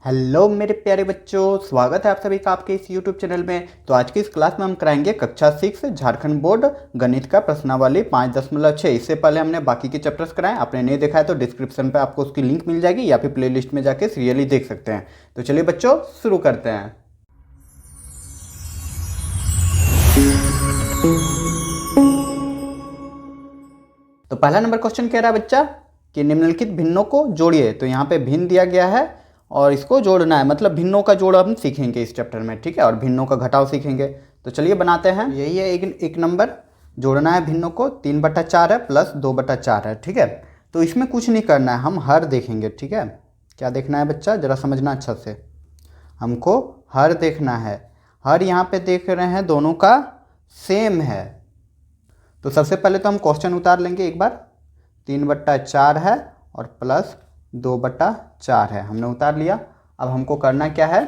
Hello मेरे प्यारे बच्चों, स्वागत है आप सभी का आपके इस YouTube चैनल में। तो आज की इस क्लास में हम कराएंगे कक्षा 6 झारखंड बोर्ड गणित का प्रश्नावली 5.6। इससे पहले हमने बाकी के चैप्टर्स कराए, आपने नहीं देखा है तो डिस्क्रिप्शन पे आपको उसकी लिंक मिल जाएगी या फिर प्लेलिस्ट में जाके सीरियली देख सकते हैं। तो चलिए बच्चों शुरू करते हैं। तो पहला नंबर क्वेश्चन कह रहा है बच्चा कि निम्नलिखित भिन्नों को जोड़िए। तो यहाँ पे भिन्न दिया गया है और इसको जोड़ना है, मतलब भिन्नों का जोड़ हम सीखेंगे इस चैप्टर में, ठीक है, और भिन्नों का घटाव सीखेंगे। तो चलिए बनाते हैं। यही है एक नंबर जोड़ना है भिन्नों को, 3/4 है प्लस 2/4 है, ठीक है। तो इसमें कुछ नहीं करना है, हम हर देखेंगे, ठीक है। क्या देखना है बच्चा, जरा समझना अच्छा से। हमको हर देखना है। हर यहाँ पे देख रहे हैं दोनों का सेम है। तो सबसे पहले तो हम क्वेश्चन उतार लेंगे एक बार। 3/4 है और प्लस 2/4 है, हमने उतार लिया। अब हमको करना क्या है,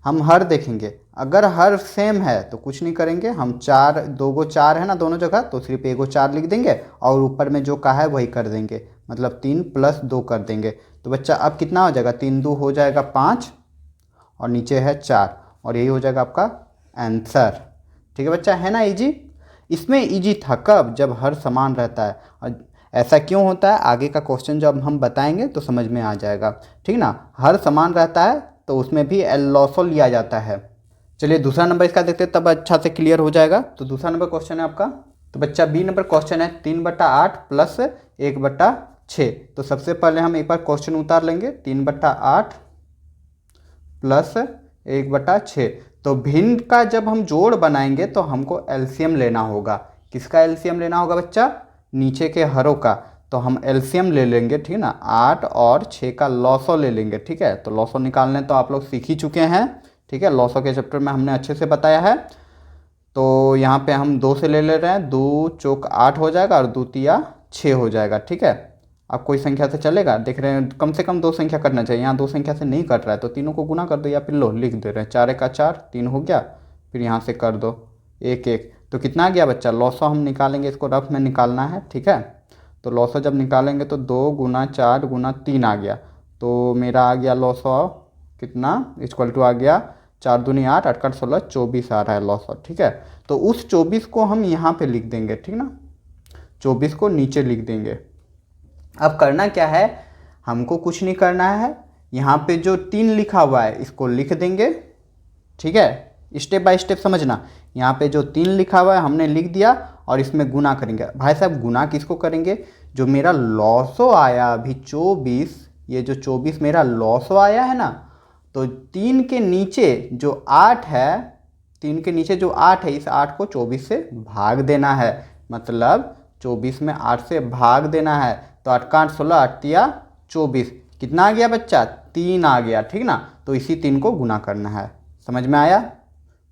हम हर देखेंगे। अगर हर सेम है तो कुछ नहीं करेंगे, हम 4, 2 गो 4 है ना दोनों जगह, तो सिर्फ 1 गो 4 लिख देंगे और ऊपर में जो कहा है वही कर देंगे, मतलब 3 + 2 कर देंगे। तो बच्चा अब कितना हो जाएगा, 3 2 हो जाएगा 5 और नीचे है 4 और यही हो जाएगा आपका आंसर। ठीक है बच्चा, है ना इजी। इसमें इजी था कब, जब हर समान रहता है। और ऐसा क्यों होता है, आगे का क्वेश्चन जब हम बताएंगे तो समझ में आ जाएगा, ठीक ना। हर समान रहता है तो उसमें भी लॉसो लिया जाता है। चलिए दूसरा नंबर इसका देखते हैं, तब अच्छा से क्लियर हो जाएगा। तो दूसरा नंबर क्वेश्चन है आपका, तो बच्चा बी नंबर क्वेश्चन है 3/8 प्लस 1/6। तो सबसे पहले हम एक बार क्वेश्चन उतार लेंगे। 3/8 प्लस 1/6। तो भिन्न का जब हम जोड़ बनाएंगे तो हमको एलसीएम लेना होगा। किसका एलसीएम लेना होगा बच्चा, नीचे के हरों का। तो हम एलसीएम ले लेंगे, ठीक है ना। 8 और 6 का लॉसो ले लेंगे, ठीक है। तो लॉसो निकालने तो आप लोग सीख ही चुके हैं, ठीक है। लॉसो के चैप्टर में हमने अच्छे से बताया है। तो यहाँ पे हम 2 से ले रहे हैं, 2 चौक 8 हो जाएगा और 2 तिया 6 हो जाएगा, ठीक है। अब कोई संख्या से चलेगा, देख रहे हैं कम से कम 2 संख्या करना चाहिए। यहाँ 2 संख्या से नहीं कट रहा है तो तीनों को गुना कर दो, या फिर लो लिख दे रहे हैं 4 का 4, 3 हो गया। फिर यहाँ से कर दो 1 1, तो कितना आ गया बच्चा, लॉसो हम निकालेंगे, इसको रफ में निकालना है, ठीक है। तो लॉसो जब निकालेंगे तो 2 × 4 × 3 आ गया। तो मेरा आ गया लॉसो कितना, इक्वल टू आ गया 4 दूनी 8, 8 का 16, 24 आ रहा है लॉसो, ठीक है। तो उस 24 को हम यहाँ पे लिख देंगे, ठीक ना। 24 को नीचे लिख देंगे। अब करना क्या है, हमको कुछ नहीं करना है। यहाँ पे जो 3 लिखा हुआ है इसको लिख देंगे, ठीक है। स्टेप बाय स्टेप समझना। यहाँ पे जो 3 लिखा हुआ है हमने लिख दिया और इसमें गुना करेंगे। भाई साहब गुना किसको करेंगे, जो मेरा लॉसो आया अभी 24, ये जो 24 मेरा लॉसो आया है ना, तो 3 के नीचे जो 8 है, 3 के नीचे जो 8 है, इस 8 को 24 से भाग देना है। मतलब 24 में 8 से भाग देना है। तो 8 का 8 16, 8 तिया 24, कितना आ गया बच्चा, 3 आ गया, ठीक ना। तो इसी 3 को गुना करना है। समझ में आया,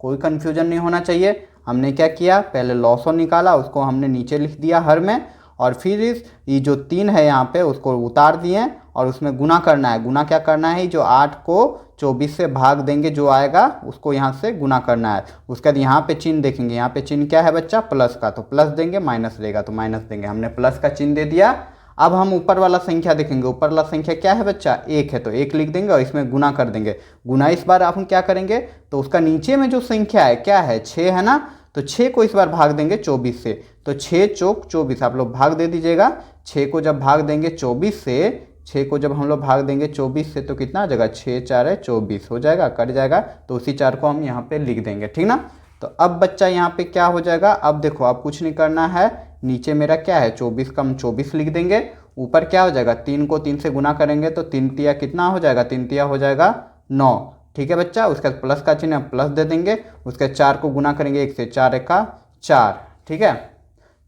कोई कन्फ्यूजन नहीं होना चाहिए। हमने क्या किया, पहले लॉसो निकाला, उसको हमने नीचे लिख दिया हर में, और फिर ये जो 3 है यहाँ पे उसको उतार दिए और उसमें गुना करना है। गुना क्या करना है, जो 8 को 24 से भाग देंगे, जो आएगा उसको यहाँ से गुना करना है। उसके बाद यहाँ पे चिन्ह देखेंगे, यहाँ पे चिन्ह क्या है बच्चा, प्लस का, तो प्लस देंगे, माइनस देगा तो माइनस देंगे। हमने प्लस का चिन्ह दे दिया। अब हम ऊपर वाला संख्या देखेंगे। ऊपर वाला संख्या क्या है बच्चा, 1 है, तो 1 लिख देंगे और इसमें गुना कर देंगे। गुना इस बार हम क्या करेंगे, तो उसका नीचे में जो संख्या है क्या है, 6 है ना, तो 6 को इस बार भाग देंगे 24 से। तो 6 चौक 24, आप लोग भाग दे दीजिएगा। 6 को जब भाग देंगे 24 से, 6 को जब हम लोग भाग देंगे 24 से, तो कितना आ जाएगा, 6 4 24 हो जाएगा, कट जाएगा। तो उसी 4 को हम यहाँ पे लिख देंगे, ठीक ना। तो अब बच्चा यहाँ पे क्या हो जाएगा, अब देखो अब कुछ नहीं करना है। नीचे मेरा क्या है, 24 का हम 24 लिख देंगे। ऊपर क्या हो जाएगा, 3 को 3 से गुना करेंगे तो 3 तिया कितना हो जाएगा, 3 तिया हो जाएगा 9, ठीक है बच्चा। उसके बाद प्लस का चिन्ह प्लस दे देंगे। उसके 4 को गुना करेंगे 1 से, 4 का 4, ठीक है।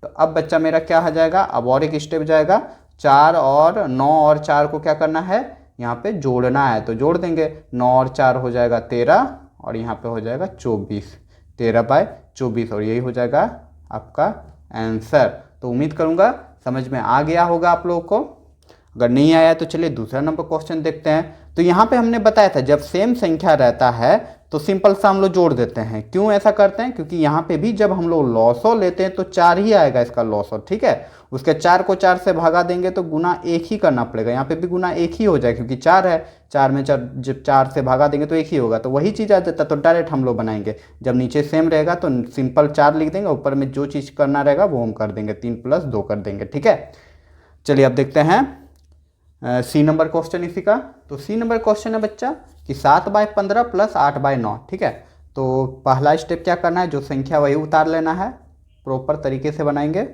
तो अब बच्चा मेरा क्या हो जाएगा, अब और एक स्टेप जाएगा। 4 और 9 और 4 को क्या करना है, यहाँ पे जोड़ना है, तो जोड़ देंगे। 9 और 4 हो जाएगा 13 और यहाँ पे हो जाएगा 24, 13/24, और यही हो जाएगा आपका आंसर। तो उम्मीद करूँगा समझ में आ गया होगा आप लोगों को। अगर नहीं आया तो चलिए दूसरा नंबर क्वेश्चन देखते हैं। तो यहाँ पे हमने बताया था जब सेम संख्या रहता है तो सिंपल सा हम लोग जोड़ देते हैं। क्यों ऐसा करते हैं? क्योंकि यहाँ पे भी जब हम लोग लॉसो लेते हैं तो 4 ही आएगा इसका लॉसो, ठीक है। उसके 4 को 4 से भगा देंगे तो गुना 1 ही करना पड़ेगा। यहाँ पे भी गुना 1 ही हो जाए क्योंकि 4 है, 4 में 4 जब 4 से भगा देंगे तो 1 ही होगा। तो वही चीज़ आ जाता, तो डायरेक्ट हम लोग बनाएंगे। जब नीचे सेम रहेगा तो सिंपल 4 लिख देंगे, ऊपर में जो चीज़ करना रहेगा वो हम कर देंगे, 3 + 2 कर देंगे, ठीक है। चलिए अब देखते हैं सी नंबर क्वेश्चन इसी का। तो सी नंबर क्वेश्चन है बच्चा कि 7/15 + 8/9, ठीक है। तो पहला स्टेप क्या करना है, जो संख्या वही उतार लेना है, प्रॉपर तरीके से बनाएंगे,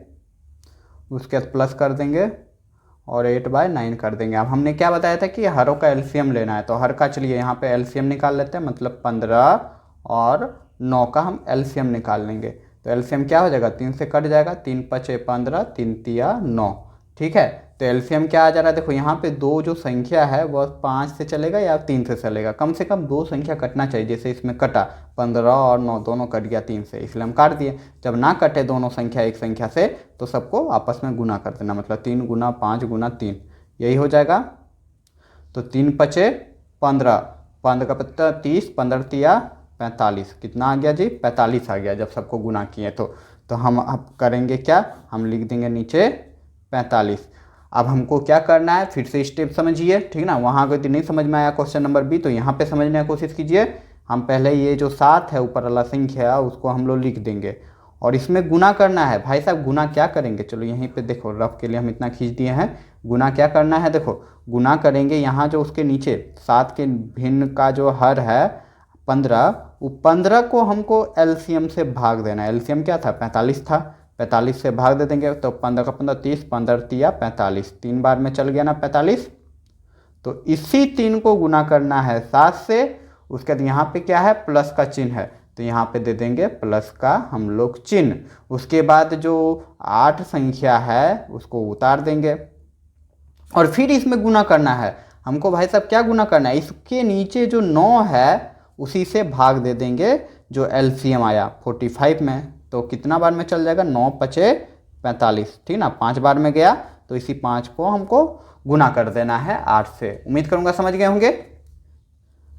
उसके बाद प्लस कर देंगे और 8/9 कर देंगे। अब हमने क्या बताया था कि हरों का एलसीएम लेना है, तो हर का चलिए यहाँ पे एलसीएम निकाल लेते हैं, मतलब 15 और 9 का हम एलसीएम निकाल लेंगे। तो एलसीएम क्या हो जाएगा, 3 से कट जाएगा, 3 × 5 = 15, 3 × 3 = 9, ठीक है। तो एलसीएम क्या आ जा रहा है, देखो यहाँ पे दो जो संख्या है वह 5 से चलेगा या 3 से चलेगा, कम से कम 2 संख्या कटना चाहिए। जैसे इसमें कटा 15 और 9 दोनों कट गया 3 से, इसलिए हम काट दिए। जब ना कटे दोनों संख्या एक संख्या से तो सबको आपस में गुना कर देना, मतलब 3 × 5 × 3, यही हो जाएगा। तो 3 × 5 = 15, 15 का पत्ता 30, 15 × 3 = 45, कितना आ गया जी, 45 आ गया जब सबको गुना किए। तो हम अब करेंगे क्या, हम लिख देंगे नीचे 45। अब हमको क्या करना है, फिर से स्टेप समझिए, ठीक ना। वहाँ अगर नहीं समझ में आया क्वेश्चन नंबर बी तो यहाँ पे समझने की कोशिश कीजिए। हम पहले ये जो 7 है ऊपर वाला संख्या उसको हम लोग लिख देंगे और इसमें गुना करना है। भाई साहब गुना क्या करेंगे, चलो यहीं पे देखो रफ के लिए हम इतना खींच दिए हैं। गुना क्या करना है, देखो गुना करेंगे यहाँ जो उसके नीचे 7 के भिन्न का जो हर है 15, वो 15 को हमको एलसीएम से भाग देना है। एलसीएम क्या था, 45 था, 45 से भाग दे देंगे तो 15 का 15 30, 15 × 3 = 45, 3 बार में चल गया ना 45। तो इसी 3 को गुना करना है 7 से। उसके बाद यहाँ पे क्या है, प्लस का चिन्ह है, तो यहाँ पे दे देंगे प्लस का हम लोग चिन्ह। उसके बाद जो 8 संख्या है उसको उतार देंगे और फिर इसमें गुना करना है हमको। भाई साहब क्या गुना करना है, इसके नीचे जो 9 है उसी से भाग दे देंगे जो एलसीएम आया 45 में। तो कितना बार में चल जाएगा, 9 × 5 = 45, ठीक ना, 5 बार में गया। तो इसी 5 को हमको गुना कर देना है 8 से। उम्मीद करूंगा समझ गए होंगे।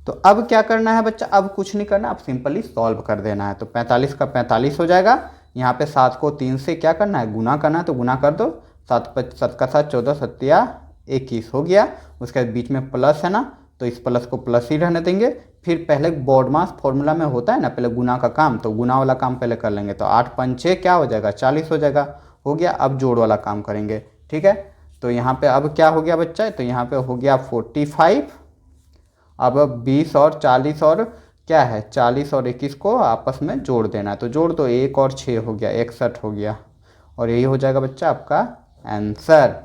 तो अब क्या करना है बच्चा, अब कुछ नहीं करना, अब सिंपली सॉल्व कर देना है। तो 45 का 45 हो जाएगा। यहाँ पे 7 को 3 से क्या करना है, गुना करना है, तो गुना कर दो। 7 का 7 14, 7 × 21 हो गया। उसके बाद बीच में प्लस है ना, तो इस प्लस को प्लस ही रहने देंगे। फिर पहले बोर्ड मास फॉर्मूला में होता है ना, पहले गुना का काम, तो गुना वाला काम पहले कर लेंगे। तो 8 × 5 = क्या हो जाएगा, 40 हो जाएगा, हो गया। अब जोड़ वाला काम करेंगे, ठीक है। तो यहाँ पे अब क्या हो गया बच्चा, तो यहाँ पे हो गया 45। अब 20 और 40 और क्या है, 40 और 21 को आपस में जोड़ देना है। तो जोड़ दो, 1 और 6 हो गया, 61 हो गया, और यही हो जाएगा बच्चा आपका आंसर,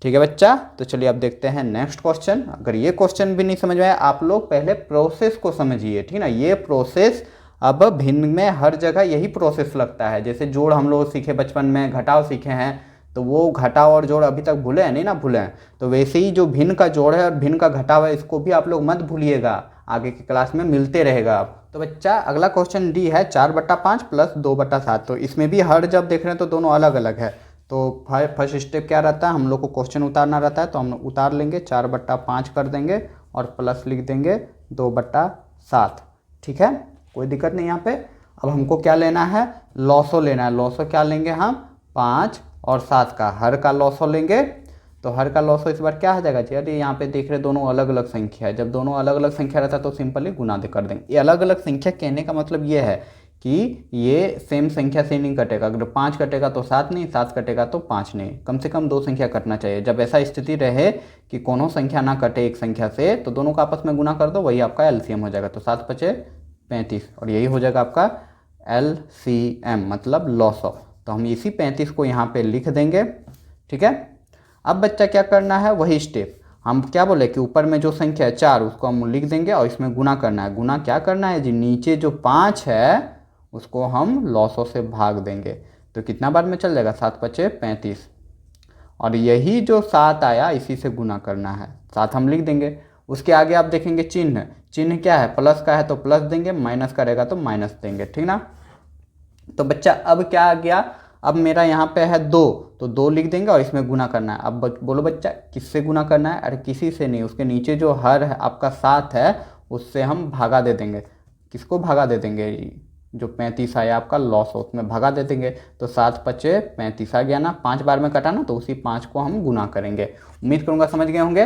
ठीक है बच्चा। तो चलिए अब देखते हैं नेक्स्ट क्वेश्चन। अगर ये क्वेश्चन भी नहीं समझ में आया, आप लोग पहले प्रोसेस को समझिए, ठीक ना। ये प्रोसेस अब भिन्न में हर जगह यही प्रोसेस लगता है। जैसे जोड़ हम लोग सीखे बचपन में, घटाव सीखे हैं, तो वो घटाव और जोड़ अभी तक भूले हैं नहीं ना, भूले हैं। तो वैसे ही जो भिन्न का जोड़ है और भिन्न का घटाव है, इसको भी आप लोग मत भूलिएगा, आगे की क्लास में मिलते रहेगा। तो बच्चा अगला क्वेश्चन डी है 4/5 + 2/7। तो इसमें भी हर जब देख रहे हैं तो दोनों अलग अलग है। तो फर्स्ट स्टेप क्या रहता है, हम लोग को क्वेश्चन उतारना रहता है, तो हम उतार लेंगे, 4/5 कर देंगे और प्लस लिख देंगे 2/7, ठीक है, कोई दिक्कत नहीं यहाँ पे। अब हमको क्या लेना है, लॉसो लेना है। लॉसो क्या लेंगे हम, 5 और 7 का हर का लॉसो लेंगे। तो हर का लॉसो इस बार क्या हो जाएगा जी, अरे यहाँ पे देख रहे दोनों अलग अलग संख्या है। जब दोनों अलग अलग संख्या रहता है तो सिंपली गुना दे कर देंगे। ये अलग अलग संख्या कहने का मतलब ये है कि ये सेम संख्या से नहीं कटेगा। अगर 5 कटेगा तो 7 नहीं, 7 कटेगा तो 5 नहीं, कम से कम 2 संख्या कटना चाहिए। जब ऐसा स्थिति रहे कि कोनो संख्या ना कटे एक संख्या से, तो दोनों का आपस में गुना कर दो, वही आपका एलसीएम हो जाएगा। तो 7 × 5 = 35 और यही हो जाएगा आपका एलसीएम, मतलब लॉसो। तो हम इसी 35 को यहाँ पे लिख देंगे, ठीक है। अब बच्चा क्या करना है, वही स्टेप हम क्या बोले कि ऊपर में जो संख्या है 4 उसको हम लिख देंगे और इसमें गुना करना है। गुना क्या करना है जी, नीचे जो 5 है उसको हम लॉसो से भाग देंगे। तो कितना बार में चल जाएगा, 7 × 5 = 35 और यही जो 7 आया इसी से गुना करना है, 7 हम लिख देंगे। उसके आगे आप देखेंगे चिन्ह, चिन्ह क्या है, प्लस का है तो प्लस देंगे, माइनस का रहेगा तो माइनस देंगे, ठीक ना। तो बच्चा अब क्या आ गया, अब मेरा यहाँ पे है 2, तो 2 लिख देंगे और इसमें गुना करना है। अब बोलो बच्चा किससे गुना करना है, अरे किसी से नहीं, उसके नीचे जो हर है आपका 7 है उससे हम भागा दे देंगे। किसको भागा दे देंगे? जो 35 आया आपका लॉस हो उसमें भागा दे देंगे। तो 7 पचे 35 आ गया ना, 5 बार में कटा ना, तो उसी 5 को हम गुना करेंगे। उम्मीद करूँगा समझ गए होंगे,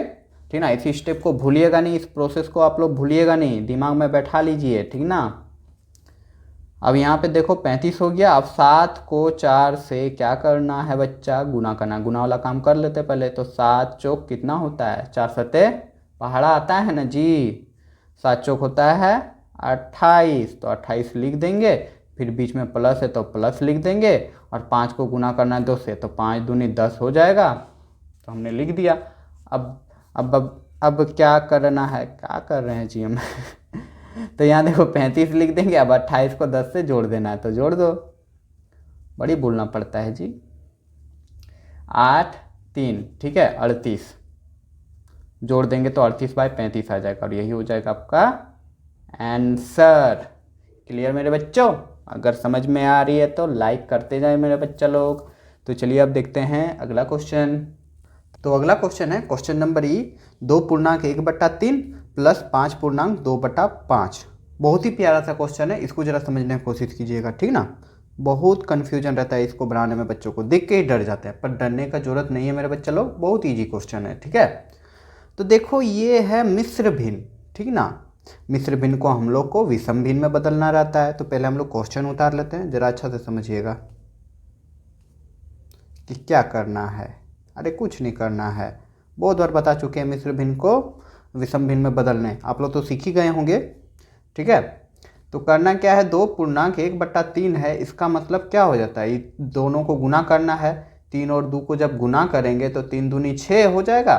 ठीक ना। इसी स्टेप को भूलिएगा नहीं, इस प्रोसेस को आप लोग भूलिएगा नहीं, दिमाग में बैठा लीजिए, ठीक ना। अब यहाँ पे देखो 35 हो गया। अब 7 को 4 से क्या करना है बच्चा? गुना करना। गुना वाला काम कर लेते पहले। तो 7 चौक कितना होता है? 4 सते पहाड़ा आता है ना जी। 7 चौक होता है 28, तो 28 लिख देंगे। फिर बीच में प्लस है तो प्लस लिख देंगे, और 5 को गुना करना है 2 से, तो 5 दूनी 10 हो जाएगा। तो हमने लिख दिया। अब क्या करना है? क्या कर रहे हैं जी हम? तो यहाँ देखो 35 लिख देंगे। अब 28 को 10 से जोड़ देना है, तो जोड़ दो। बड़ी बोलना पड़ता है जी। 8 3, ठीक है, 38 जोड़ देंगे तो 38/35 आ जाएगा, और यही हो जाएगा आपका आंसर। क्लियर मेरे बच्चों? अगर समझ में आ रही है तो लाइक करते जाए मेरे बच्चा लोग। तो चलिए अब देखते हैं अगला क्वेश्चन। तो अगला क्वेश्चन है क्वेश्चन नंबर 2.1/3 प्लस 5.2/5। बहुत ही प्यारा सा क्वेश्चन है, इसको जरा समझने की कोशिश कीजिएगा, ठीक ना। बहुत कन्फ्यूजन रहता है इसको बनाने में, बच्चों को देख के ही डर जाते हैं, पर डरने का जरूरत नहीं है मेरे बच्चे लोग, बहुत ईजी क्वेश्चन है, ठीक है। तो देखो ये है मिश्र भिन्न, ठीक ना। मिश्र भिन्न को हम लोग को विषम भिन्न में बदलना रहता है। तो पहले हम लोग क्वेश्चन उतार लेते हैं, जरा अच्छा से समझिएगा कि क्या करना है। अरे कुछ नहीं करना है, बहुत बार बता चुके हैं मिश्र भिन्न को विषम भिन्न में बदलने, आप लोग तो सीख ही गए होंगे, ठीक है। तो करना क्या है? 2.1/3 है, इसका मतलब क्या हो जाता है? ये दोनों को गुना करना है। 3 और 2 को जब गुना करेंगे तो 3 दूनी 6 हो जाएगा,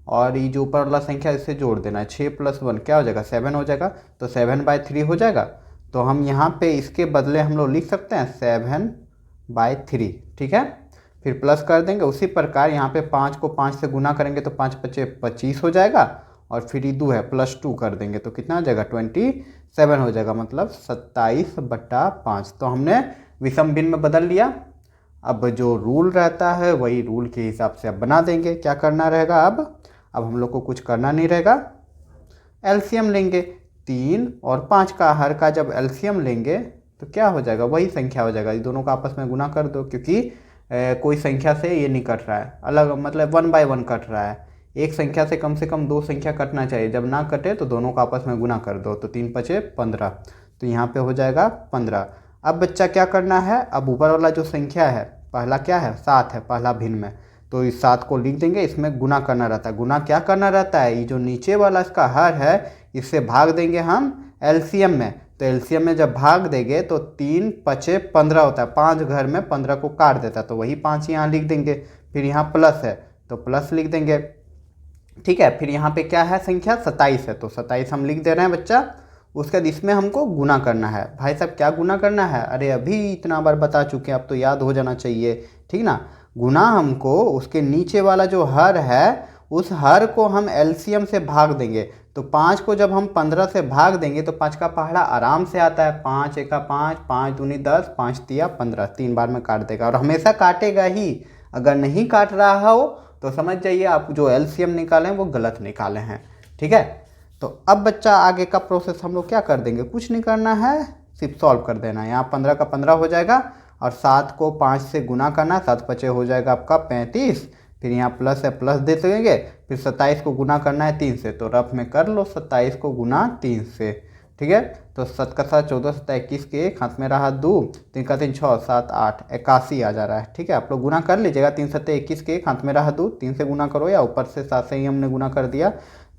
और ये जो ऊपर वाला संख्या इससे जोड़ देना है। 6 + 1 क्या हो जाएगा? 7 हो जाएगा, तो 7/3 हो जाएगा। तो हम यहाँ पे इसके बदले हम लोग लिख सकते हैं 7/3, ठीक है। फिर प्लस कर देंगे। उसी प्रकार यहाँ पे 5 को 5 से गुना करेंगे तो 5 पचे 25 हो जाएगा, और फिर ये 2 है +2 कर देंगे तो कितना हो जाएगा? 27 हो जाएगा, मतलब 27/5। तो हमने विषम भिन्न में बदल लिया। अब जो रूल रहता है वही रूल के हिसाब से अब बना देंगे। क्या करना रहेगा? अब हम लोग को कुछ करना नहीं रहेगा, एलसीएम लेंगे। 3 और 5 का हर का जब एलसीएम लेंगे तो क्या हो जाएगा? वही संख्या हो जाएगा। ये दोनों का आपस में गुना कर दो, क्योंकि कोई संख्या से ये नहीं कट रहा है अलग, मतलब 1/1 कट रहा है। एक संख्या से कम 2 संख्या कटना चाहिए, जब ना कटे तो दोनों का आपस में गुना कर दो, तो 3 पचे 15, तो यहाँ पे हो जाएगा 15। अब बच्चा क्या करना है? अब ऊपर वाला जो संख्या है, पहला क्या है? 7 है पहला भिन्न में, तो इस 7 को लिख देंगे। इसमें गुना करना रहता है। गुना क्या करना रहता है? ये जो नीचे वाला इसका हर है, इससे भाग देंगे हम एलसीएम में। तो एलसीएम में जब भाग देंगे तो 3 पचे 15 होता है। 5 घर में 15 को काट देता है, तो वही 5 यहाँ लिख देंगे। फिर यहाँ प्लस है तो प्लस लिख देंगे, ठीक है। फिर यहाँ पे क्या है? संख्या 27 है, तो 27 हम लिख दे रहे हैं बच्चा। उसके बाद इसमें हमको गुना करना है। भाई साहब क्या गुना करना है? अरे अभी इतना बार बता चुके हैं, अब तो याद हो जाना चाहिए, ठीक ना। गुना हमको उसके नीचे वाला जो हर है, उस हर को हम एलसीएम से भाग देंगे। तो 5 को जब हम 15 से भाग देंगे तो 5 का पहाड़ा आराम से आता है। 5 एका 5, 5 दूनी 10, 5 तिया 15, 3 बार में काट देगा, और हमेशा काटेगा ही। अगर नहीं काट रहा हो तो समझ जाइए आप जो एलसीएम निकाले हैं वो गलत निकाले हैं, ठीक है। तो अब बच्चा आगे का प्रोसेस हम लोग क्या कर देंगे? कुछ नहीं करना है, सिर्फ सॉल्व कर देना है। यहाँ 15 का 15 हो जाएगा, और 7 को 5 से गुना करना, 7 पचे हो जाएगा आपका 35। फिर यहाँ प्लस है, प्लस दे देंगे। फिर 27 को गुना करना है 3 से, तो रफ में कर लो 27 को गुना 3 से, ठीक है। तो 7 का 7 14, 7 21 के 1 हाथ में रहा 2, 3 का 3 6, 7 8 81 आ जा रहा है, ठीक है। आप लोग गुना कर लीजिएगा। 3 7 21 के 1 हाथ में रहा 2, 3 से गुना करो, या ऊपर से 7 से ही हमने गुना कर दिया।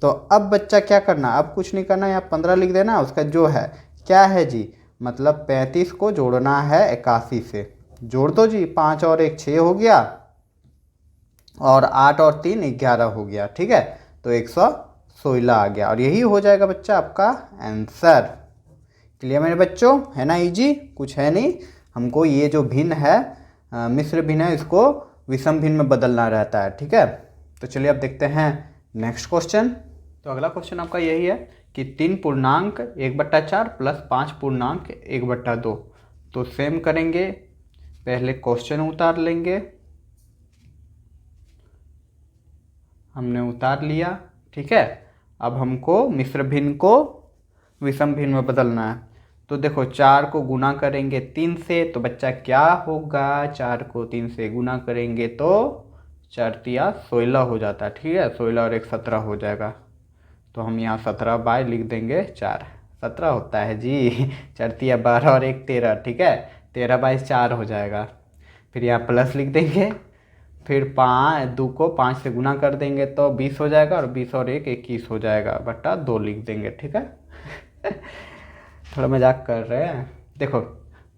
तो अब बच्चा क्या करना? अब कुछ नहीं करना, यहाँ 15 लिख देना। उसका जो है क्या है जी? मतलब 35 को जोड़ना है 81 से। जोड़ दो जी, 5 और 1 6 हो गया, और 8 और 3 11 हो गया, ठीक है। तो 116 आ गया, और यही हो जाएगा बच्चा आपका आंसर। क्लियर मेरे बच्चों? है ना इजी, कुछ है नहीं। हमको ये जो भिन्न है, मिश्र भिन्न है, इसको विषम भिन्न में बदलना रहता है, ठीक है। तो चलिए अब देखते हैं नेक्स्ट क्वेश्चन। तो अगला क्वेश्चन आपका यही है कि 3.1/4 प्लस 5.1/2। तो सेम करेंगे, पहले क्वेश्चन उतार लेंगे। हमने उतार लिया, ठीक है। अब हमको मिश्र भिन्न को विषम भिन्न में बदलना है। तो देखो 4 को गुना करेंगे 3 से तो बच्चा क्या होगा, 4 को 3 से गुना करेंगे तो 4 तिया 16 हो जाता है, ठीक है। 16 और 1 17 हो जाएगा। तो हम यहाँ 17 बाय लिख देंगे 4, 17 होता है जी। 4 तिया 12 और 1 13, ठीक है। 13 बाय 4 हो जाएगा। फिर यहाँ प्लस लिख देंगे, फिर 2 को 5 से गुना कर देंगे तो 20 हो जाएगा, और 20 और 1 21 हो जाएगा, बटा 2 लिख देंगे, ठीक है। थोड़ा मजाक कर रहे हैं। देखो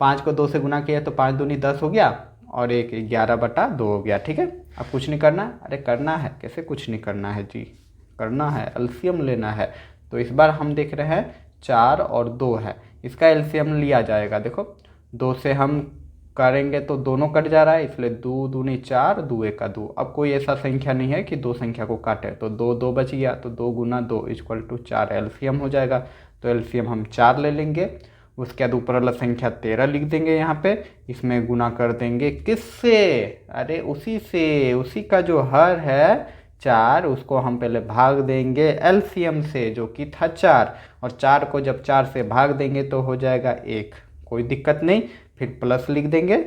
5 को 2 से गुना किया तो 5 दूनी 10 हो गया, और 1 11 बटा 2 हो गया, ठीक है। अब कुछ नहीं करना, अरे करना है, कैसे कुछ नहीं करना है जी, करना है, एलसीएम लेना है। तो इस बार हम देख रहे हैं 4 और 2 है, इसका एलसीएम लिया जाएगा। देखो 2 से हम करेंगे तो दोनों कट जा रहा है, इसलिए 2 दूनी 4, 2 1 2। अब कोई ऐसा संख्या नहीं है कि 2 संख्या को काटे, तो 2 2 बच गया, तो 2 गुना 2 इक्वल टू 4 एलसीएम हो जाएगा। तो एलसीएम हम 4 ले लेंगे। उसके बाद ऊपर वाला संख्या 13 लिख देंगे यहाँ पे, इसमें गुना कर देंगे किससे, अरे उसी से, उसी का जो हर है 4, उसको हम पहले भाग देंगे एलसीएम से जो कि था 4, और 4 को जब 4 से भाग देंगे तो हो जाएगा 1, कोई दिक्कत नहीं। फिर प्लस लिख देंगे,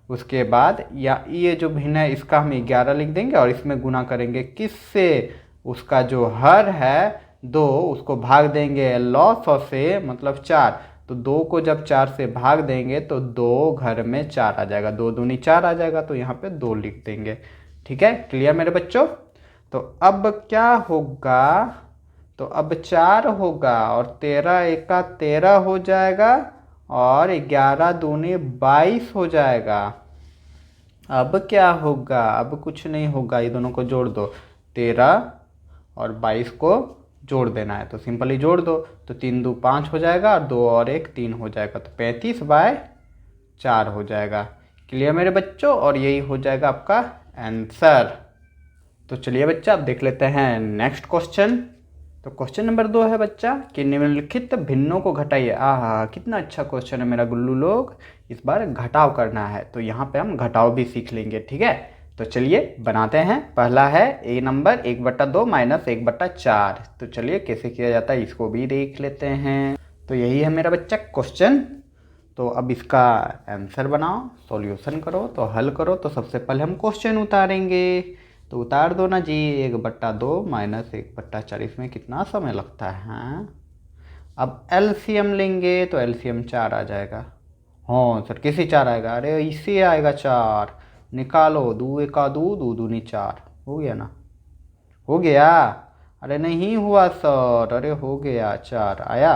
उसके बाद या ये जो भिन्न है इसका हम 11 लिख देंगे, और इसमें गुना करेंगे किससे, उसका जो हर है 2, उसको भाग देंगे लॉस से, मतलब 4। तो 2 को जब 4 से भाग देंगे तो 2 घर में 4 आ जाएगा, 2 दूनी 4 आ जाएगा, तो यहाँ पे 2 लिख देंगे, ठीक है। क्लियर मेरे बच्चों। तो अब क्या होगा, तो अब 4 होगा, और 13 1 13 हो जाएगा, और 11 दूनी 22 हो जाएगा। अब क्या होगा, अब कुछ नहीं होगा, ये दोनों को जोड़ दो, 13 और 22 को जोड़ देना है, तो सिंपली जोड़ दो, तो 3 2 5 हो जाएगा, और 2 और 1 3 हो जाएगा, तो 35 बाय 4 हो जाएगा। क्लियर मेरे बच्चों, और यही हो जाएगा आपका आंसर। तो चलिए बच्चा अब देख लेते हैं नेक्स्ट क्वेश्चन। तो क्वेश्चन नंबर 2 है बच्चा कि निम्नलिखित भिन्नों को घटाइए। आहा कितना अच्छा क्वेश्चन है मेरा गुल्लू लोग, इस बार घटाव करना है, तो यहाँ पे हम घटाव भी सीख लेंगे, ठीक है। तो चलिए बनाते हैं। पहला है ए नंबर 1/2 माइनस 1/4। तो चलिए कैसे किया जाता है इसको भी देख लेते हैं। तो यही है मेरा बच्चा क्वेश्चन। तो अब इसका आंसर बनाओ, सॉल्यूशन करो, तो हल करो। तो सबसे पहले हम क्वेश्चन उतारेंगे, तो उतार दो ना जी। 1/2 माइनस 1/4, इसमें कितना समय लगता है, हाँ। अब एलसीएम लेंगे तो एलसीएम 4 आ जाएगा। हाँ सर कैसे 4 आएगा, अरे इससे आएगा 4, निकालो 2 1 2, 2 दूनी 4, हो गया ना, हो गया। अरे नहीं हुआ सर, अरे हो गया, 4 आया।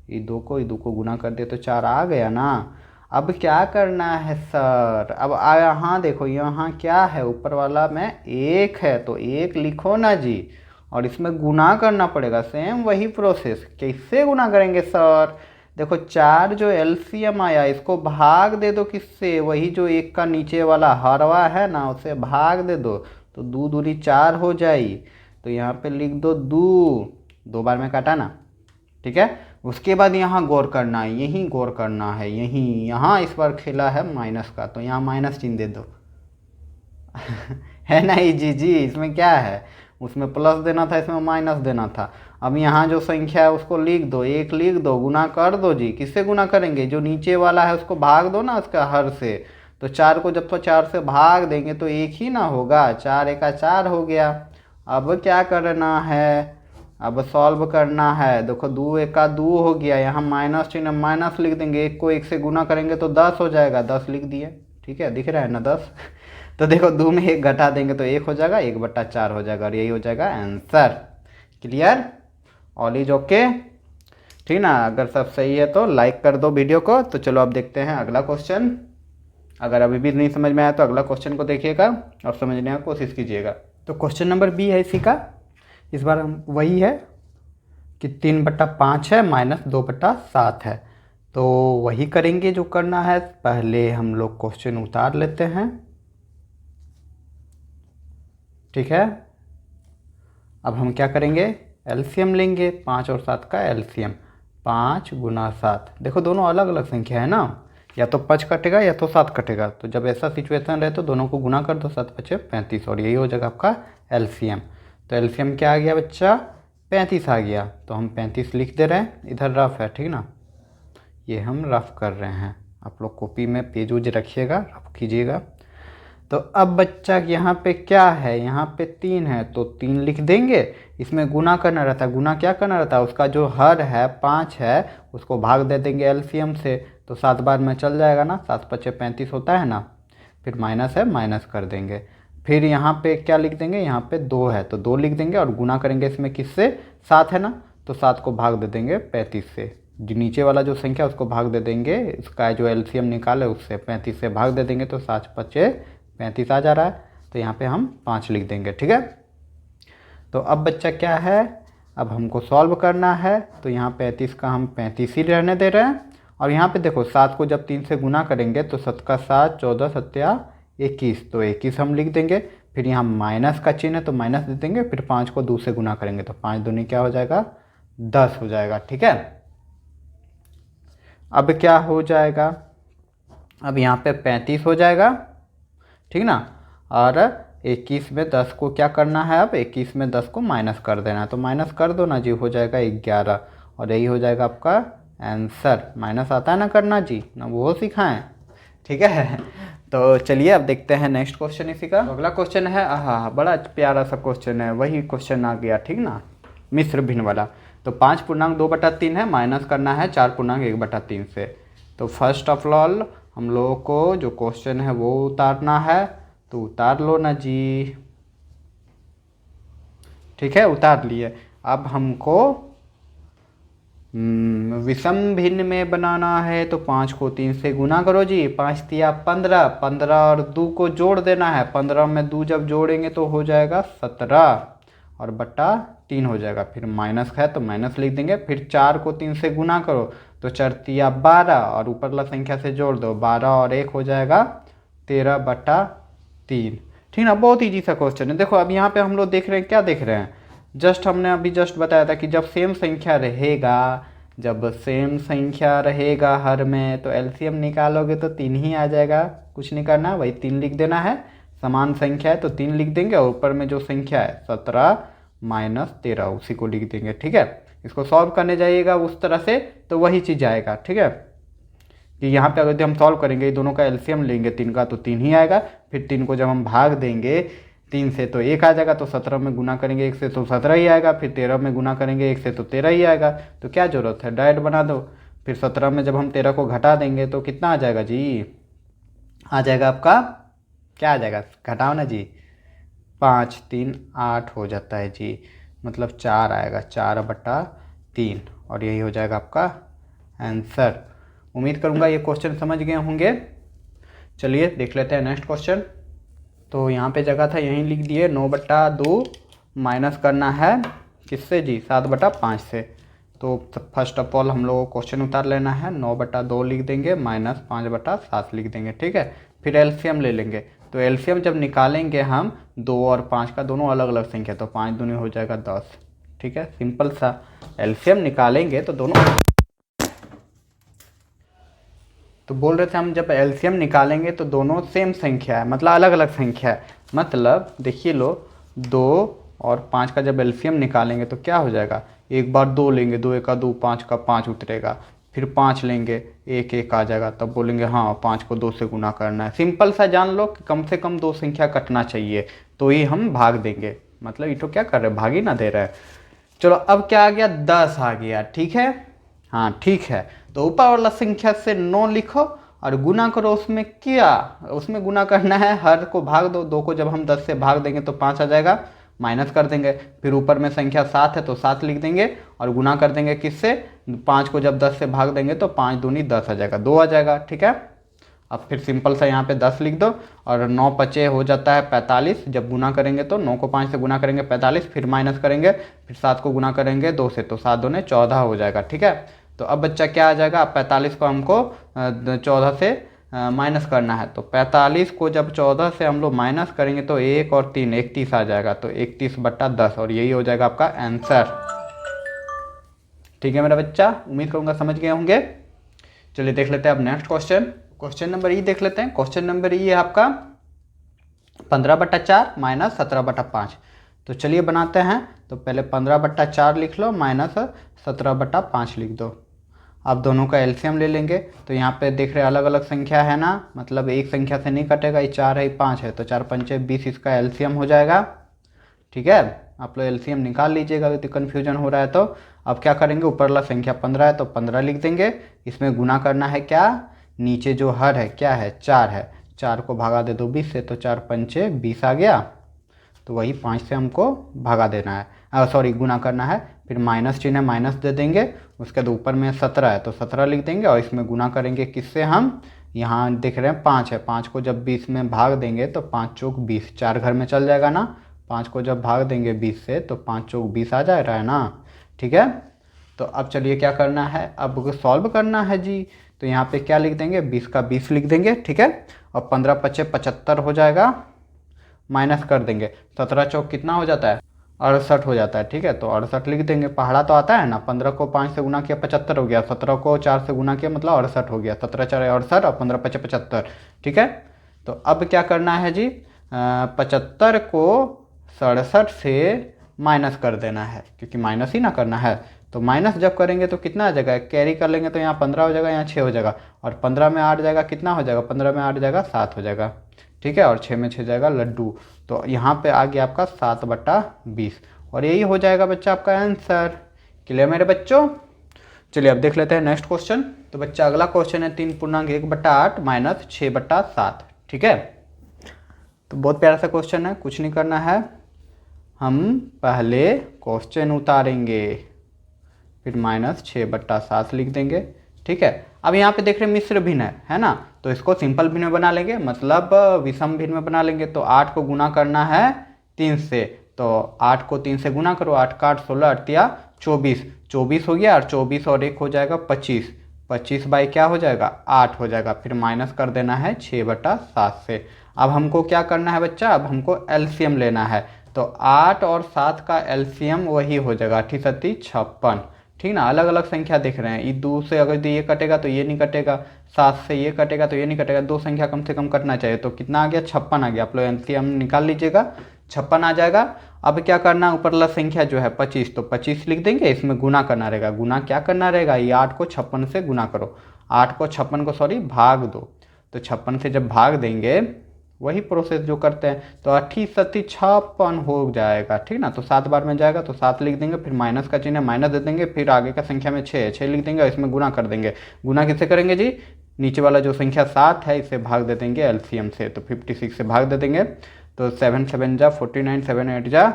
ये 2 को गुना कर दे तो 4 आ गया ना। अब क्या करना है सर, अब यहाँ देखो, यहाँ क्या है, ऊपर वाला में 1 है तो 1 लिखो ना जी, और इसमें गुना करना पड़ेगा, सेम वही प्रोसेस। कैसे गुना करेंगे सर, देखो 4 जो एलसीएम आया इसको भाग दे दो किससे, वही जो 1 का नीचे वाला हरवा है ना उसे भाग दे दो, तो 2 दूनी 4 हो जाई। तो यहाँ पे लिख दो 2 बार में काटा ना, ठीक है। उसके बाद यहाँ गौर करना है, यहीं गौर करना है, यहीं, यहाँ इस बार खेला है माइनस का, तो यहाँ माइनस चिन्ह दे दो। है ना जी, इसमें क्या है, उसमें प्लस देना था, इसमें माइनस देना था। अब यहाँ जो संख्या है उसको लिख दो, 1 लिख दो, गुना कर दो जी। किससे गुना करेंगे, जो नीचे वाला है उसको भाग दो ना उसका हर से। तो 4 को जब तो 4 से भाग देंगे तो 1 ही ना होगा, 4 1 4 हो गया। अब क्या करना है, अब सॉल्व करना है। देखो 2 1 2 हो गया, यहाँ माइनस चिन्ह, माइनस लिख देंगे। 1 को 1 से गुना करेंगे तो 10 हो जाएगा, 10 लिख दिए, ठीक है, दिख रहा है ना 10। तो देखो 2 में 1 घटा देंगे तो 1 हो जाएगा, 1/4 हो जाएगा, और यही हो जाएगा answer. Clear, all is okay, ठीक ना। अगर सब सही है तो लाइक कर दो वीडियो को। तो चलो अब देखते हैं अगला क्वेश्चन। अगर अभी भी नहीं समझ में आया तो अगला क्वेश्चन को देखिएगा और समझने की कोशिश कीजिएगा। तो क्वेश्चन नंबर बी है इसी का, इस बार हम वही है कि 3/5 है माइनस 2/7 है, तो वही करेंगे जो करना है। पहले हम लोग क्वेश्चन उतार लेते हैं, ठीक है। अब हम क्या करेंगे, एलसीएम लेंगे, 5 और 7 का एलसीएम, 5 गुना 7। देखो दोनों अलग अलग संख्या है ना, या तो 5 कटेगा या तो 7 कटेगा, तो जब ऐसा सिचुएशन रहे तो दोनों को गुना कर दो, 7 5 35, और यही हो जाएगा आपका एलसीएम। तो एलसीएम क्या आ गया बच्चा, 35 आ गया, तो हम 35 लिख दे रहे हैं। इधर रफ है, ठीक ना, ये हम रफ कर रहे हैं। आप लोग कॉपी में पेज उज रखिएगा, रफ कीजिएगा। तो अब बच्चा यहाँ पे क्या है, यहाँ पे 3 है तो 3 लिख देंगे। इसमें गुना करना रहता है, गुना क्या करना रहता है, उसका जो हर है 5 है उसको भाग दे देंगे एलसीएम से, तो 7 बार में चल जाएगा ना, 7 पचे 35 होता है ना। फिर माइनस है, माइनस कर देंगे। फिर यहाँ पे क्या लिख देंगे, यहाँ पे 2 है तो 2 लिख देंगे, और गुना करेंगे इसमें किससे, 7 है ना, तो 7 को भाग दे देंगे 35 से। जो नीचे वाला जो संख्या उसको भाग दे देंगे, इसका जो एलसीएम निकाले उससे 35 से भाग दे देंगे, तो 7 पचे 35 आ जा रहा है। तो यहाँ पे हम 5 लिख देंगे, ठीक है। तो अब बच्चा क्या है, अब हमको सॉल्व करना है। तो यहाँ 35 का हम 35 ही रहने दे रहे हैं। और यहाँ पे देखो 7 को जब 3 से गुना करेंगे तो 7 का 7, 14 सत्या 21, तो 21 हम लिख देंगे। फिर यहाँ माइनस का चिन्ह है तो माइनस दे देंगे। फिर 5 को 2 से गुना करेंगे तो 5 दूनी क्या हो जाएगा, 10 हो जाएगा, ठीक है। अब क्या हो जाएगा, अब यहाँ पे 35 हो जाएगा, ठीक ना। और 21 में 10 को क्या करना है, अब 21 में 10 को माइनस कर देना है, तो माइनस कर दो ना जी, हो जाएगा 11। और यही हो जाएगा आपका आंसर। माइनस आता है ना करना जी, ना वो सिखाएं, ठीक है। तो चलिए अब देखते हैं नेक्स्ट क्वेश्चन इसी का। तो अगला क्वेश्चन है, हाँ बड़ा प्यारा सा क्वेश्चन है, वही क्वेश्चन आ गया, ठीक ना, मिश्र भिन्न वाला। तो 5.2/3 है, माइनस करना है 4.1/3 से। तो फर्स्ट ऑफ ऑल हम लोगों को जो क्वेश्चन है वो उतारना है, तो उतार लो ना जी, ठीक है, उतार लिए। अब हमको विषम भिन्न में बनाना है, तो 5 को 3 से गुना करो जी, 5 तिया 15, 15 और 2 को जोड़ देना है, 15 में 2 जब जोड़ेंगे तो हो जाएगा 17 और बट्टा 3 हो जाएगा। फिर माइनस है तो माइनस लिख देंगे। फिर 4 को 3 से गुना करो तो 4 तिया 12 और ऊपर वाला संख्या से जोड़ दो, 12 और 1 हो जाएगा 13/3, ठीक ना। बहुत ईजी सा क्वेश्चन है। देखो अब यहाँ पे हम लोग देख रहे हैं, क्या देख रहे हैं, जस्ट हमने अभी जस्ट बताया था कि जब सेम संख्या रहेगा, जब सेम संख्या रहेगा हर में, तो एलसीएम निकालोगे तो 3 ही आ जाएगा, कुछ नहीं करना, वही 3 लिख देना है। समान संख्या है तो 3 लिख देंगे, और ऊपर में जो संख्या है 17 माइनस 13 उसी को लिख देंगे, ठीक है। इसको सॉल्व करने जाइएगा उस तरह से तो वही चीज़ आएगा, ठीक है। कि यहाँ पे अगर हम सॉल्व करेंगे, ये दोनों का एलसीएम लेंगे 3 का तो 3 ही आएगा। फिर 3 को जब हम भाग देंगे 3 से तो 1 आ जाएगा, तो 17 में गुना करेंगे 1 से तो 17 ही आएगा। फिर 13 में गुना करेंगे 1 से तो 13 ही आएगा। तो क्या ज़रूरत है, डायरेक्ट बना दो। फिर 17 में जब हम 13 को घटा देंगे तो कितना आ जाएगा जी, आ जाएगा आपका, क्या आ जाएगा, घटाओ ना जी, 5 3 8 हो जाता है जी, मतलब 4 आएगा, 4/3, और यही हो जाएगा आपका आंसर। उम्मीद करूँगा ये क्वेश्चन समझ गए होंगे। चलिए देख लेते हैं नेक्स्ट क्वेश्चन। तो यहाँ पे जगह था यहीं लिख दिए, 9/2 माइनस करना है किससे जी, 7/5 से। तो फर्स्ट ऑफ ऑल हम लोगों को क्वेश्चन उतार लेना है, 9/2 लिख देंगे माइनस 5/7 लिख देंगे, ठीक है। फिर एलसीएम ले लेंगे, तो एलसीएम जब निकालेंगे हम 2 और 5 का दोनों अलग अलग संख्या, तो 5 दूनी हो जाएगा 10, ठीक है। सिंपल सा एलसीएम निकालेंगे तो दोनों, तो बोल रहे थे हम जब एलसीएम निकालेंगे तो दोनों सेम संख्या है, मतलब अलग अलग संख्या है। मतलब देखिए लो, 2 और 5 का जब एलसीएम निकालेंगे तो क्या हो जाएगा, एक बार 2 लेंगे, 2 1 का 2, 5 का 5 उतरेगा। फिर 5 लेंगे, 1 1 आ जाएगा, तब बोलेंगे हाँ 5 को 2 से गुना करना है। सिंपल सा जान लो कि कम से कम 2 संख्या कटना चाहिए, तो ही हम भाग देंगे। मतलब ये तो क्या कर रहे हैं, भाग ही ना दे रहे हैं। चलो अब क्या आ गया, 10 आ गया, ठीक है, हाँ ठीक है। तो ऊपर वाला संख्या से 9 लिखो और गुना करो, उसमें क्या, उसमें गुना करना है, हर को भाग दो, 2 को जब हम 10 से भाग देंगे तो 5 आ जाएगा, माइनस कर देंगे। फिर ऊपर में संख्या 7 है तो 7 लिख देंगे और गुना कर देंगे किससे, 5 को जब 10 से भाग देंगे तो 5 दूनी 10 आ जाएगा, 2 आ जाएगा, ठीक है। अब फिर सिंपल सा यहाँ पे 10 लिख दो, और 9 पचे हो जाता है 45, जब गुना करेंगे तो 9 को 5 से गुना करेंगे 45, फिर माइनस करेंगे, फिर 7 को गुना करेंगे 2 से, तो 7 दूने 14 हो जाएगा, ठीक है। तो अब बच्चा क्या आ जाएगा, अब 45 को हमको 14 से माइनस करना है, तो 45 को जब 14 से हम लोग माइनस करेंगे तो 1 और 3 31 आ जाएगा, तो 31/10, और यही हो जाएगा आपका आंसर। ठीक है मेरा बच्चा, उम्मीद करूँगा समझ गए होंगे। चलिए देख लेते हैं अब नेक्स्ट क्वेश्चन। क्वेश्चन नंबर ई देख लेते हैं। क्वेश्चन नंबर ई है आपका 15/4 माइनस 17/5। तो चलिए बनाते हैं। तो पहले 15/4 लिख लो माइनस 17/5 लिख दो। अब दोनों का एलसीएम ले लेंगे। तो यहाँ पे देख रहे अलग अलग संख्या है ना, मतलब एक संख्या से नहीं कटेगा, ये 4 है, ये 5 है, तो 4 पंचे 20 इसका एलसीएम हो जाएगा। ठीक है, आप लोग एलसीएम निकाल लीजिएगा यदि कन्फ्यूजन हो रहा है तो। अब क्या करेंगे, ऊपर वाला संख्या 15 है तो 15 लिख देंगे। इसमें गुना करना है क्या, नीचे जो हर है क्या है, 4 है, 4 को भागा दे दो 20 से, तो 4 पंचे 20 आ गया। तो वही 5 से हमको भागा देना है, सॉरी गुना करना है। फिर माइनस चिन्ह है, माइनस दे देंगे। उसके बाद ऊपर में 17 है तो 17 लिख देंगे, और इसमें गुना करेंगे किससे, हम यहाँ देख रहे हैं 5 है, 5 को जब 20 में भाग देंगे तो 5 चौक 20, 4 घर में चल जाएगा ना। 5 को जब भाग देंगे 20 से तो 5 चौक 20 आ जा रहा है ना। ठीक है, तो अब चलिए क्या करना है, अब सॉल्व करना है जी। तो यहाँ पे क्या लिख देंगे, 20 का 20 लिख देंगे। ठीक है, और 15 पचे 75 हो जाएगा, माइनस कर देंगे। 17 चौक कितना हो जाता है, 68 हो जाता है। ठीक है, तो 68 लिख देंगे। पहाड़ा तो आता है ना, 15 को 5 से गुना किया 75 हो गया, 17 को 4 से गुना किया मतलब 68 हो गया। 17 4 68 और 15 5 75। ठीक है, तो अब क्या करना है जी, 75 को 67 से माइनस कर देना है, क्योंकि माइनस ही ना करना है। तो माइनस जब करेंगे तो कितना आ जाएगा, कैरी कर लेंगे तो यहाँ 15 हो जाएगा, यहाँ 6 हो जाएगा, और 15 में 8 जाएगा, कितना हो जाएगा, 15 में 8 जाएगा 7 हो जाएगा। ठीक है, और 6 में 6 जाएगा लड्डू। तो यहाँ पे आ गया आपका 7/20, और यही हो जाएगा बच्चा आपका आंसर। क्लियर मेरे बच्चों। चलिए अब देख लेते हैं नेक्स्ट क्वेश्चन। तो बच्चा अगला क्वेश्चन है 3/1/8 माइनस 6/7। ठीक है, तो बहुत प्यारा सा क्वेश्चन है, कुछ नहीं करना है, हम पहले क्वेश्चन उतारेंगे, फिर माइनस 6/7 लिख देंगे। ठीक है, अब यहाँ पे देख रहे हैं मिश्र भिन्न है ना, तो इसको सिंपल भिन्न में बना लेंगे, मतलब विषम भिन्न में बना लेंगे। तो 8 को गुना करना है 3 से, तो 8 को 3 से गुना करो, 8 का 8 16 8 24, 24 हो गया, और 24 और 1 हो जाएगा 25, 25 बाई क्या हो जाएगा 8 हो जाएगा। फिर माइनस कर देना है 6/7 से। अब हमको क्या करना है बच्चा, अब हमको एलसीएम लेना है। तो 8 और 7 का एलसीएम वही हो जाएगा 8 7 56। ठीक ना, अलग अलग संख्या देख रहे हैं, ये 2 से अगर ये कटेगा तो ये नहीं कटेगा, 7 से ये कटेगा तो ये नहीं कटेगा, 2 संख्या कम से कम कटना चाहिए। तो कितना आ गया, 56 आ गया। आप लोग एलसीएम निकाल लीजिएगा, 56 आ जाएगा। अब क्या करना है, ऊपर वाला संख्या जो है 25, तो 25 लिख देंगे, इसमें गुना करना रहेगा। गुना क्या करना रहेगा, ये 8 को 56 से गुना करो, 8 को 56 को सॉरी भाग दो। तो 56 से जब भाग देंगे, वही प्रोसेस जो करते हैं, तो 8 7 56 हो जाएगा। ठीक ना, तो 7 बार में जाएगा तो 7 लिख देंगे, फिर माइनस का चिन्ह माइनस दे देंगे, फिर आगे का संख्या में 6 लिख देंगे, और इसमें गुना कर देंगे। गुना किससे करेंगे जी, नीचे वाला जो संख्या 7 है इसे भाग दे देंगे एलसीएम से, तो 56 से भाग दे देंगे। तो 7 7 जा 49, 7 8 जा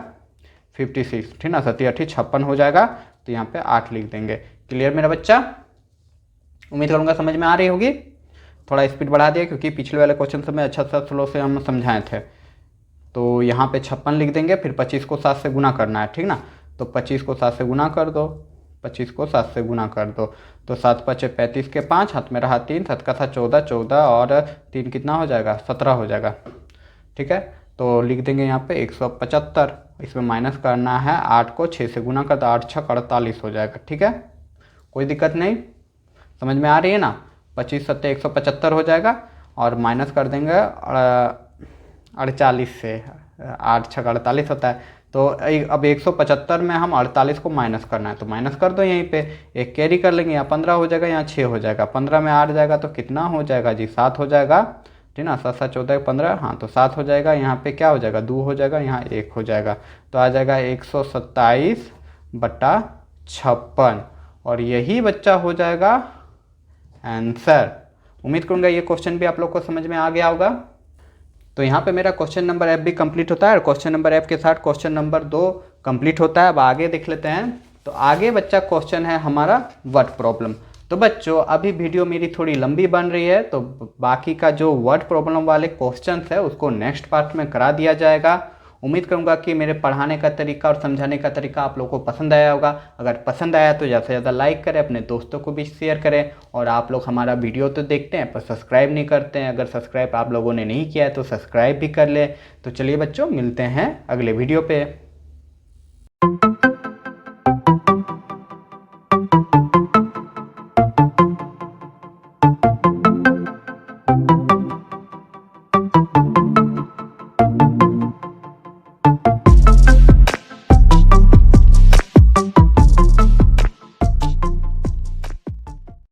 56। ठीक ना, 7 8 56 हो जाएगा। तो यहाँ पे 8 लिख देंगे। क्लियर मेरा बच्चा, उम्मीद करूँगा समझ में आ रही होगी। थोड़ा स्पीड बढ़ा दिया क्योंकि पिछले वाले क्वेश्चन से मैं अच्छा सा स्लो से हम समझाए थे। तो यहाँ पे 56 लिख देंगे, फिर 25 को 7 से गुना करना है। ठीक ना, तो 25 को 7 से गुना कर दो, 25 को 7 से गुना कर दो। तो 7 5 35 के 5, हाथ में रहा 3, 7 का था 14, 14 और 3 कितना हो जाएगा 17 हो जाएगा। ठीक है, तो लिख देंगे यहाँ पे 175। इसमें माइनस करना है, 8 को 6 से गुना कर दो, 8 6 48 हो जाएगा। ठीक है, कोई दिक्कत नहीं, समझ में आ रही है ना। 25 7 175 हो जाएगा, और माइनस कर देंगे 48 से, 8 6 48 होता है। तो अब 175 में हम 48 को माइनस करना है, तो माइनस कर दो, यहीं पे एक कैरी कर लेंगे, यहाँ 15 हो जाएगा, यहाँ 6 हो जाएगा। 15 में 8 जाएगा तो कितना हो जाएगा जी 7 हो जाएगा। ठीक ना, 7 7 14 15, हाँ तो 7 हो जाएगा। यहाँ पे क्या हो जाएगा 2 हो जाएगा, यहाँ 1 हो जाएगा। तो आ जाएगा 127/56, और यही बच्चा हो जाएगा आंसर। उम्मीद करूँगा ये क्वेश्चन भी आप लोग को समझ में आ गया होगा। तो यहाँ पे मेरा क्वेश्चन नंबर F भी कंप्लीट होता है, और क्वेश्चन नंबर F के साथ क्वेश्चन नंबर 2 कंप्लीट होता है। अब आगे देख लेते हैं। तो आगे बच्चा क्वेश्चन है हमारा वर्ड प्रॉब्लम। तो बच्चों अभी वीडियो मेरी थोड़ी लंबी बन रही है, तो बाकी का जो वर्ड प्रॉब्लम वाले क्वेश्चन है उसको नेक्स्ट पार्ट में करा दिया जाएगा। उम्मीद करूंगा कि मेरे पढ़ाने का तरीका और समझाने का तरीका आप लोगों को पसंद आया होगा। अगर पसंद आया तो ज़्यादा से ज़्यादा लाइक करें, अपने दोस्तों को भी शेयर करें। और आप लोग हमारा वीडियो तो देखते हैं पर सब्सक्राइब नहीं करते हैं, अगर सब्सक्राइब आप लोगों ने नहीं किया है तो सब्सक्राइब भी कर ले। तो चलिए बच्चों, मिलते हैं अगले वीडियो पे।